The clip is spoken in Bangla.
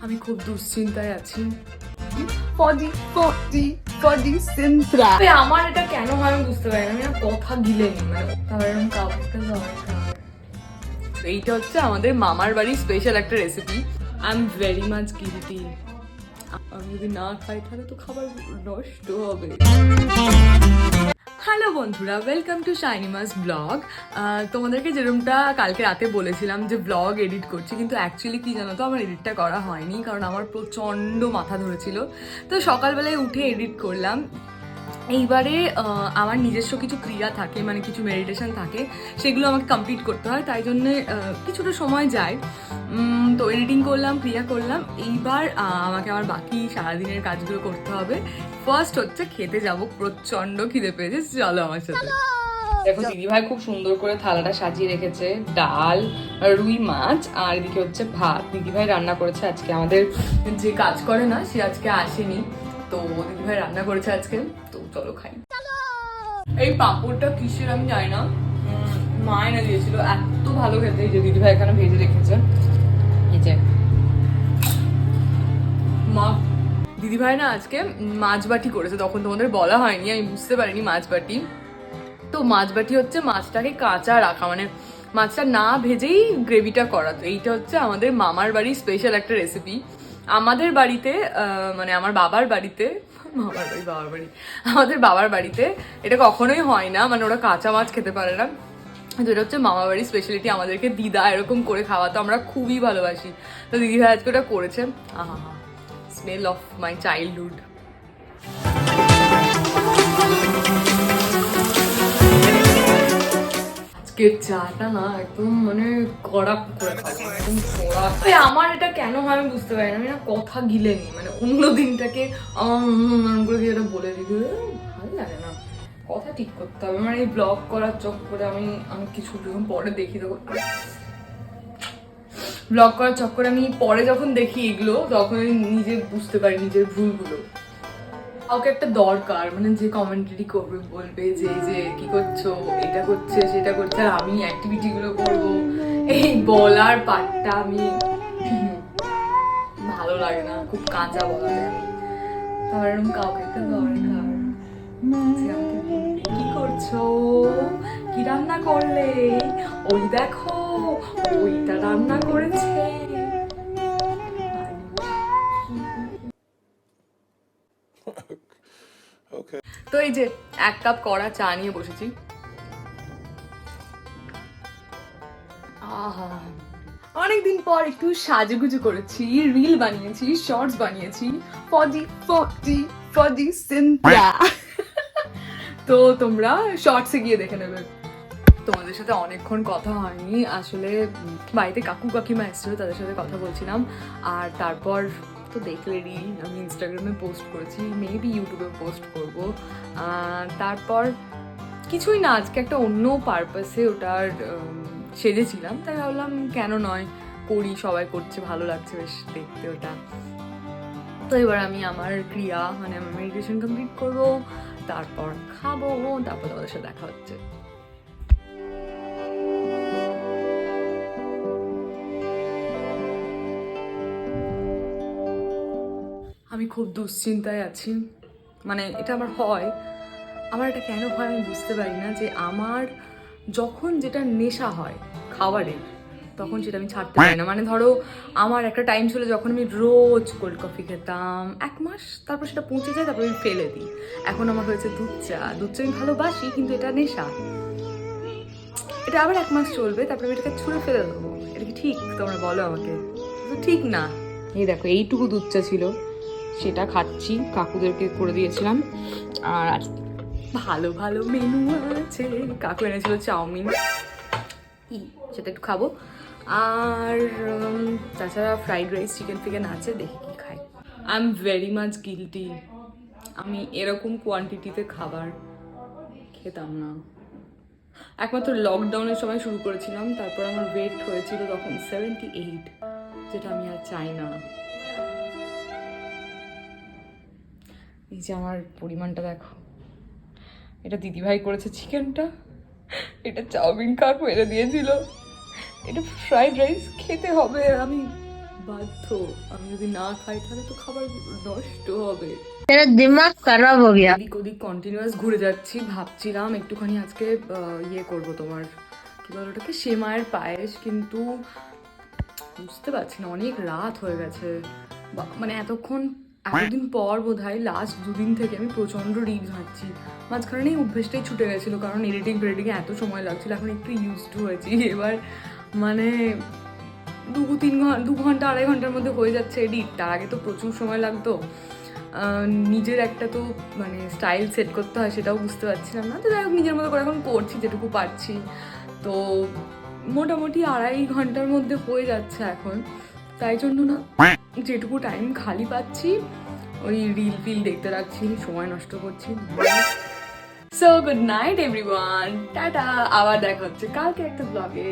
আমি খুব দুশ্চিন্তায় আছি। আমার এটা কেন হয় আমি বুঝতে পারি না, আমি না কথা গিলে নি, মানে তারপর এরকম কাউকে দরকার। এইটা হচ্ছে আমাদের মামার বাড়ির স্পেশাল একটা recipe. I am very much guilty. আমি যদি না খাই তাহলে তো খাবার নষ্ট হবে। হ্যালো বন্ধুরা, ওয়েলকাম টু শাইনিমাস ব্লগ। তোমাদেরকে যেরকমটা কালকে রাতে বলেছিলাম যে ব্লগ এডিট করছি, কিন্তু অ্যাকচুয়ালি কি জানো তো, আমার এডিটটা করা হয়নি কারণ আমার প্রচণ্ড মাথা ধরেছিল। তো সকালবেলায় উঠে এডিট করলাম। এইবারে আমার নিজস্ব কিছু ক্রিয়া থাকে, মানে কিছু মেডিটেশন থাকে, সেগুলো আমাকে কমপ্লিট করতে হয়, তাই জন্যে কিছুটা সময় যায়। তো এডিটিং করলাম, ক্রিয়া করলাম। এইবার আমাকে আমার বাকি সারাদিনের কাজগুলো করতে হবে। ফার্স্ট হচ্ছে খেতে যাব, প্রচণ্ড খিদে পেয়েছে, চলো আমার সাথে। দেখো দিদিভাই খুব সুন্দর করে থালাটা সাজিয়ে রেখেছে, ডাল, রুই মাছ, আর এদিকে হচ্ছে ভাত। দিদিভাই রান্না করেছে আজকে, আমাদের যে কাজ করে না সে আজকে আসেনি, তো দিদিভাই রান্না করেছে আজকে। তো চলো খাই। এই পাঁপড়টা কিসের আমি জানি না, মা এনে দিয়েছিল, এত ভালো খেতে। এই যে দিদিভাই এখানে ভেজে রেখেছে, এই যে মা। দিদিভাই না আজকে মাছ বাটি করেছে, তখন তোমাদের বলা হয়নি, আমি বুঝতে পারিনি মাছ বাটি। তো মাছ বাটি হচ্ছে মাছটাকে কাঁচা রাখা, মানে মাছটা না ভেজেই গ্রেভিটা করা। তো এইটা হচ্ছে আমাদের মামার বাড়ির স্পেশাল একটা রেসিপি। আমাদের বাড়িতে মানে আমার বাবার বাড়িতে, আমাদের বাবার বাড়িতে এটা কখনোই হয় না, মানে ওরা কাঁচা মাছ খেতে পারে না। তো এটা হচ্ছে মামা বাড়ির স্পেশালিটি। আমাদেরকে দিদা এরকম করে খাওয়াতো, আমরা খুবই ভালোবাসি। তো দিদিভাই আজকে ওটা করেছে। আহা, স্মেল অফ মাই চাইল্ডহুড। আজকের চাটা না একদম মানে কড়া করে খাবো, একদম কড়া। আমার এটা কেন হয় আমি বুঝতে পারি না, আমি না কথা গিলে নি, মানে অন্য দিনটাকে করে দিয়ে এটা বলে দিই, ভালো লাগে না। কথা ঠিক করতে হবে, মানে এই ব্লগ করার চক্করে আমি কিছু পরে দেখি, তখন ব্লগ করার চক্করে আমি পরে যখন দেখি এগুলো, তখন আমি নিজে বুঝতে পারি নিজের ভুলগুলো। কাউকে একটা দরকার, মানে যে কমেন্টারি করবে, বলবে যে যে কি করছো, এটা করছে সেটা করছে, আর আমি অ্যাক্টিভিটি গুলো করবো, এই বলার পার্টটা আমি ভালো লাগে না, খুব কাঁচা বলা যায়। আমার এরকম কাউকে একটা দরকার যে আমাকে বলবে কি করছো, কি রান্না করলে, ওই দেখো ওইটা রান্না করেছে। তো এই যে 1 কাপ কড়া চা নিয়ে বসেছি। অনেকদিন পর একটু সাজুগুজু করেছি, রিল বানিয়েছি, শর্টস বানিয়েছি। তো তোমরা শর্টসে গিয়ে দেখে নেবে। তোমাদের সাথে অনেকক্ষণ কথা হয়নি আসলে, বাড়িতে কাকু কাকিমা এসেছিল, তাদের সাথে কথা বলছিলাম। আর তারপর তো দেখলেনি, আমি ইনস্টাগ্রামে পোস্ট করেছি, মেবি ইউটিউবে পোস্ট করব। তারপর কিছুই না, আজকে একটা অন্য পারপাসে ওটার সেজেছিলাম, তাই ভাবলাম কেন নয় করি, সবাই করছে, ভালো লাগছে বেশ দেখতে ওটা। তো এবার আমি আমার ক্রিয়া, মানে আমার মেডিটেশন কমপ্লিট করবো, তারপর খাবো, তারপর তোমাদের সাথে দেখা হচ্ছে। আমি খুব দুশ্চিন্তায় আছি, মানে এটা আমার হয়, আমার এটা কেন হয় আমি বুঝতে পারি না, যে আমার যখন যেটা নেশা হয় খাবারের, তখন সেটা আমি ছাড়তে পারি না। মানে ধরো আমার একটা টাইম ছিল যখন আমি রোজ কোল্ড কফি খেতাম 1 মাস, তারপর সেটা পৌঁছে যায়, তারপর আমি ফেলে দিই। এখন আমার হয়েছে দুধ চা আমি ভালোবাসি, কিন্তু এটা নেশা। এটা আবার 1 মাস চলবে, তারপরে আমি এটাকে ছুঁড়ে ফেলে দেবো। এটা কি ঠিক? তোমরা বলো আমাকে। ঠিক না। এই দেখো এইটুকু দুধ চা ছিল, সেটা খাচ্ছি, কাকুদেরকে করে দিয়েছিলাম। আর ভালো ভালো মেনু আছে, কাকু এনেছিল চাউমিন, সেটা একটু খাবো। আর তাছাড়া ফ্রাইড রাইস, চিকেন ফিকেন আছে, দেখি কি খাই। I am very much guilty. আমি এরকম কোয়ান্টিটিতে খাবার খেতাম না, একমাত্র লকডাউনের সময় শুরু করেছিলাম। তারপর আমার ওয়েট হয়েছিল তখন 78, যেটা আমি আর চাই না। এই যে আমার পরিমাণটা দেখো, এটা দিদিভাই করেছে চিকেনটা, এটা চাউমিন কাকু এনে দিয়েছিল, এটা ফ্রাইড রাইস খেতে হবে। আমি বাধ্য। আমি যদি না খাই তাহলে তো খাবার নষ্ট হবে। तेरा दिमाग खराब हो गया। এদিক ওদিক কন্টিনিউয়াস ঘুরে যাচ্ছি, ভাবছিলাম একটুখানি আজকে ইয়ে করব, তোমার কি বলো ওটাকে, সেমাইয়ের পায়েস, কিন্তু বুঝতে পারছি না, অনেক রাত হয়ে গেছে। মানে এতদিন পর বোধহয় লাস্ট দুদিন থেকে আমি প্রচণ্ড রিলস ঘাঁটছি। মাঝখানে এই অভ্যেসটাই ছুটে গেছিলো, কারণ এডিটিং ফেডিটিংয়ে এত সময় লাগছিল, এখন একটু ইউজ টু হয়েছি। এবার মানে 2-3 ঘন্টা 2.5 ঘন্টার মধ্যে হয়ে যাচ্ছে এডিট। তার আগে তো প্রচুর সময় লাগতো। নিজের একটা তো মানে স্টাইল সেট করতে হয়, সেটাও বুঝতে পারছিলাম না। তো যাই হোক, নিজের মতো করে এখন করছি যেটুকু পারছি। তো মোটামুটি 2.5 ঘন্টার মধ্যে হয়ে যাচ্ছে এখন। তাই জন্য না, যেটুকু টাইম খালি পাচ্ছি ওই রিল ফিল দেখতে রাখছি, সময় নষ্ট করছি। So good night everyone, tata. আবার দেখা হচ্ছে কালকে একটা ব্লগে।